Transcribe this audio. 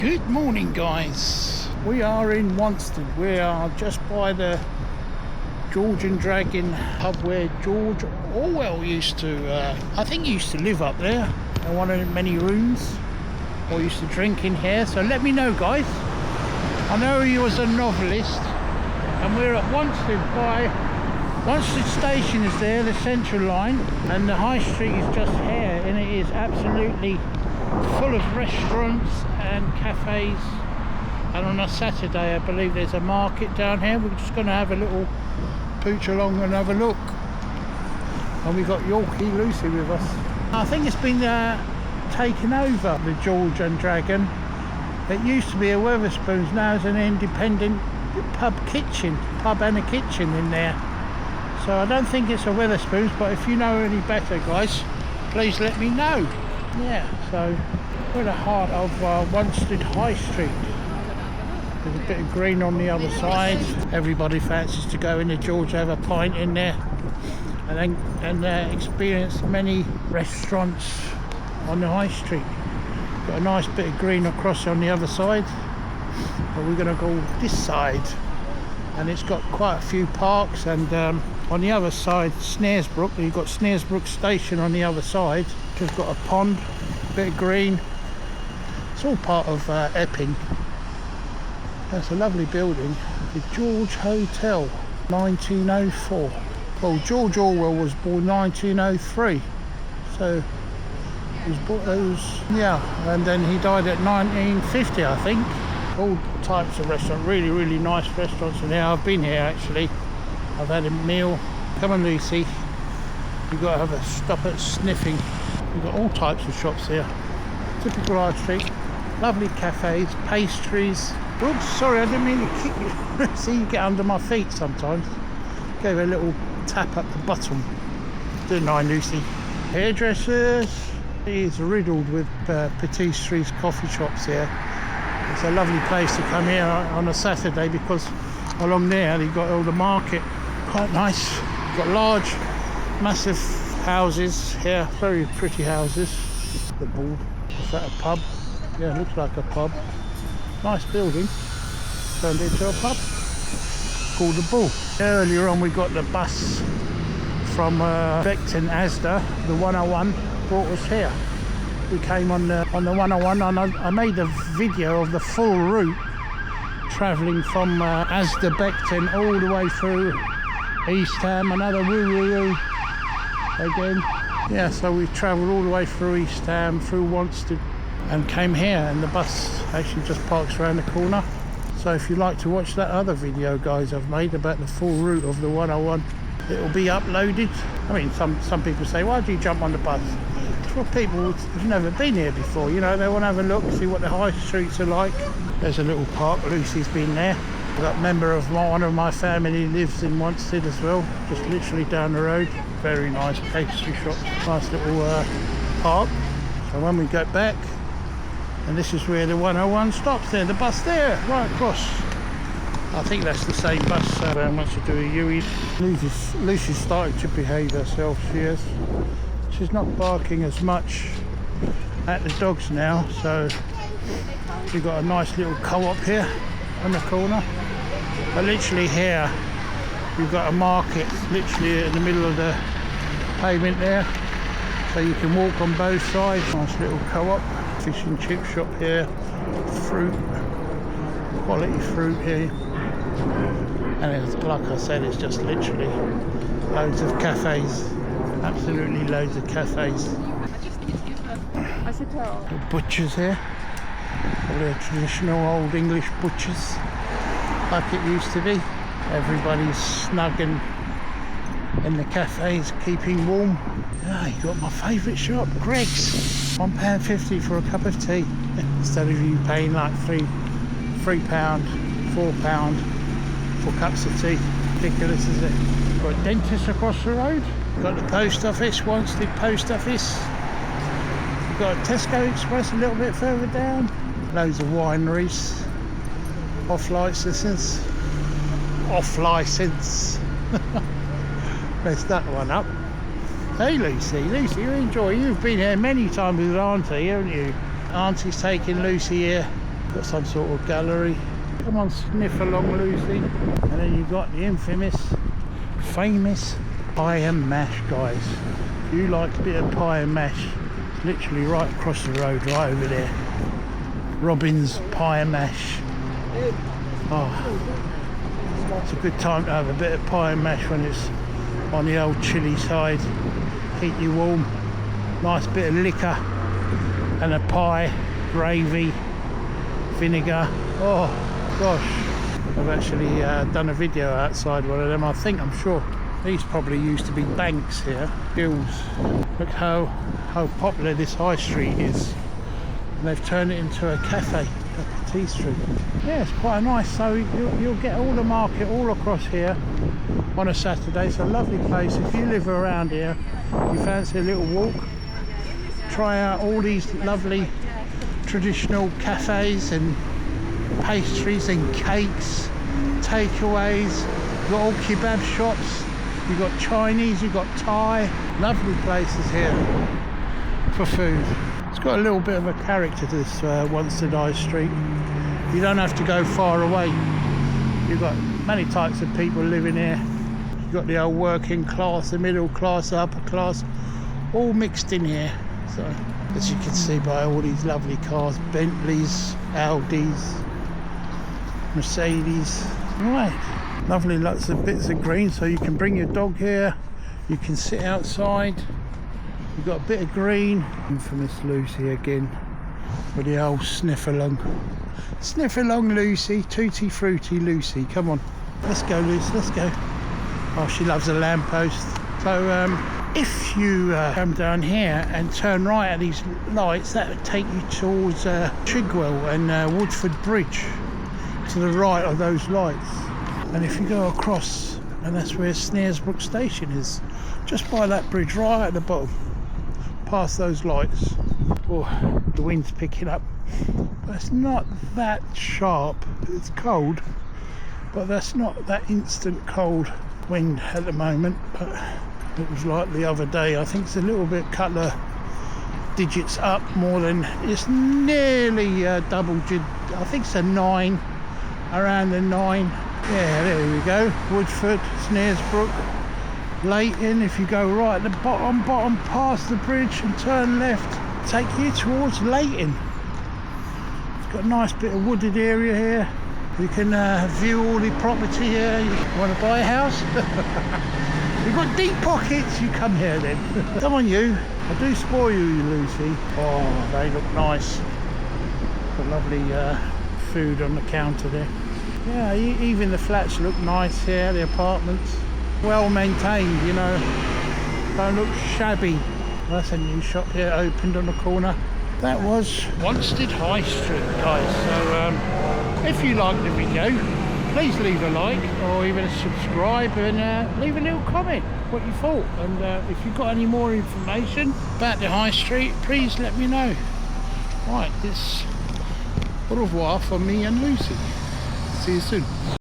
Good morning, guys. We are in Wanstead. We are just by the George and Dragon pub where George Orwell used to, I think he used to live up there in one of the many rooms, or used to drink in here. So let me know, guys. I know he was a novelist, and we're at Wanstead Station is there, the central line, and the High Street is just here, and it is absolutely full of restaurants and cafes. And on a Saturday I believe there's a market down here. We're just going to have a little pooch along and have a look. And we got Yorkie Lucy with us. I think it's been taken over, the George and Dragon. It used to be a Wetherspoons, now it's an independent pub and a kitchen in there. So I don't think it's a Wetherspoons, but if you know any better, guys, please let me know. Yeah, so we're at the heart of Wanstead High Street. There's a bit of green on the other side. Everybody fancies to go in the George, have a pint in there, and experience many restaurants on the High Street. Got a nice bit of green across on the other side, but we're going to go this side, and it's got quite a few parks. And on the other side, Snaresbrook, you've got Snaresbrook Station on the other side. Just got a pond, a bit of green. It's all part of Epping. That's a lovely building. The George Hotel, 1904. Well, George Orwell was born 1903, so he was and then he died at 1950, I think. All types of restaurants, really nice restaurants in here. I've been here actually. I've had a meal. Come on, Lucy. You've got to have a stop at sniffing. We've got all types of shops here. Typical High Street. Lovely cafes, pastries. Oops, sorry, I didn't mean to kick you. See, you get under my feet sometimes. Gave a little tap at the bottom. Didn't I, Lucy? Hairdressers. It is riddled with patisseries, coffee shops here. It's a lovely place to come here on a Saturday because along there you've got all the market. Quite nice. You've got large, massive houses here, very pretty houses. The Bull, is that a pub? Yeah, it looks like a pub. Nice building, turned into a pub called the Bull. Earlier on we got the bus from Beckton Asda, the 101 brought us here. We came on the 101 and I made a video of the full route travelling from Asda Beckton all the way through East Ham, another woo again. Yeah, so we travelled all the way through East Ham, through Wanstead, and came here, and the bus actually just parks around the corner. So if you'd like to watch that other video, guys, I've made about the full route of the 101, it will be uploaded. I mean, some people say, why do you jump on the bus? It's for people who've never been here before, you know, they want to have a look, see what the high streets are like. There's a little park, Lucy's been there. I've got a member of one of my family lives in Wanstead as well, just literally down the road. Very nice pastry shop, nice little park. So when we get back, and this is where the 101 stops there, the bus there, right across. I think that's the same bus once you do a Uis. Lucy's starting to behave herself, she is. She's not barking as much at the dogs now, so we've got a nice little co-op here on the corner. But literally here, we've got a market literally in the middle of the pavement there, so you can walk on both sides. Nice little co-op, fish and chip shop here, fruit, quality fruit here, and it's, like I said, it's just literally loads of cafes, absolutely loads of cafes. The butchers here, probably a traditional old English butchers like it used to be. Everybody's snug and in the cafes, keeping warm. Ah, you got my favourite shop, Greg's. £1.50 for a cup of tea instead of you paying like £3, £4 for cups of tea. Ridiculous, is it? Got a dentist across the road. Got the post office, Wanstead post office. We've got a Tesco Express a little bit further down. Loads of wineries. Off license. Press that one up. Hey Lucy, you enjoy. You've been here many times with Auntie, haven't you? Auntie's taking Lucy here Got some sort of gallery. Come on, sniff along, Lucy. And then you've got the infamous, famous pie and mash, guys. If you like a bit of pie and mash, it's literally right across the road, right over there. Robin's Pie and Mash. Oh, it's a good time to have a bit of pie and mash when it's on the old chilly side. Keep you warm. Nice bit of liquor and a pie, gravy, vinegar. Oh gosh, I've actually done a video outside one of them. I'm sure these probably used to be banks here. Gills. Look how popular this high street is. And they've turned it into a cafe up T Street. Yeah, it's quite nice. So you'll get all the market all across here on a Saturday. It's a lovely place. If you live around here, you fancy a little walk, try out all these lovely traditional cafes and pastries and cakes, takeaways. You've got all kebab shops, you've got Chinese, you've got Thai. Lovely places here for food. It's got a little bit of a character to this Wanstead High Street. You don't have to go far away. You've got many types of people living here. You've got the old working class, the middle class, the upper class, all mixed in here. So, as you can see by all these lovely cars, Bentleys, Audis, Mercedes. Right, lovely, lots of bits of green, so you can bring your dog here, you can sit outside. You've got a bit of green. Infamous Lucy again with the old sniff along. Sniff along, Lucy. Tutti frutti Lucy. Come on, let's go, Lucy, let's go. Oh, she loves a lamppost. So if you come down here and turn right at these lights, that would take you towards Chigwell and Woodford Bridge, to the right of those lights. And if you go across, and that's where Snaresbrook Station is, just by that bridge right at the bottom, past those lights. Oh, the wind's picking up, but it's not that sharp. It's cold, but that's not that instant cold wind at the moment. But it was like the other day. I think it's a little bit, couple of digits up more than, it's nearly double digit. I think it's a 9, around the 9. Yeah, there we go. Woodford, Snaresbrook, Leighton. If you go right at the bottom past the bridge and turn left, take you towards Leighton. It's got a nice bit of wooded area here. You can view all the property here. You want to buy a house? You've got deep pockets, you come here then. Come on, you. I do spoil you, Lucy. Oh, they look nice. Got lovely food on the counter there. Yeah, even the flats look nice here, the apartments. Well maintained, you know. Don't look shabby. That's a new shop here, opened on the corner. That was Wanstead High Street, guys. So if you like the video, please leave a like or even a subscribe, and leave a little comment what you thought. And if you've got any more information about the High Street, please let me know. Right, it's au revoir from me and Lucy. See you soon.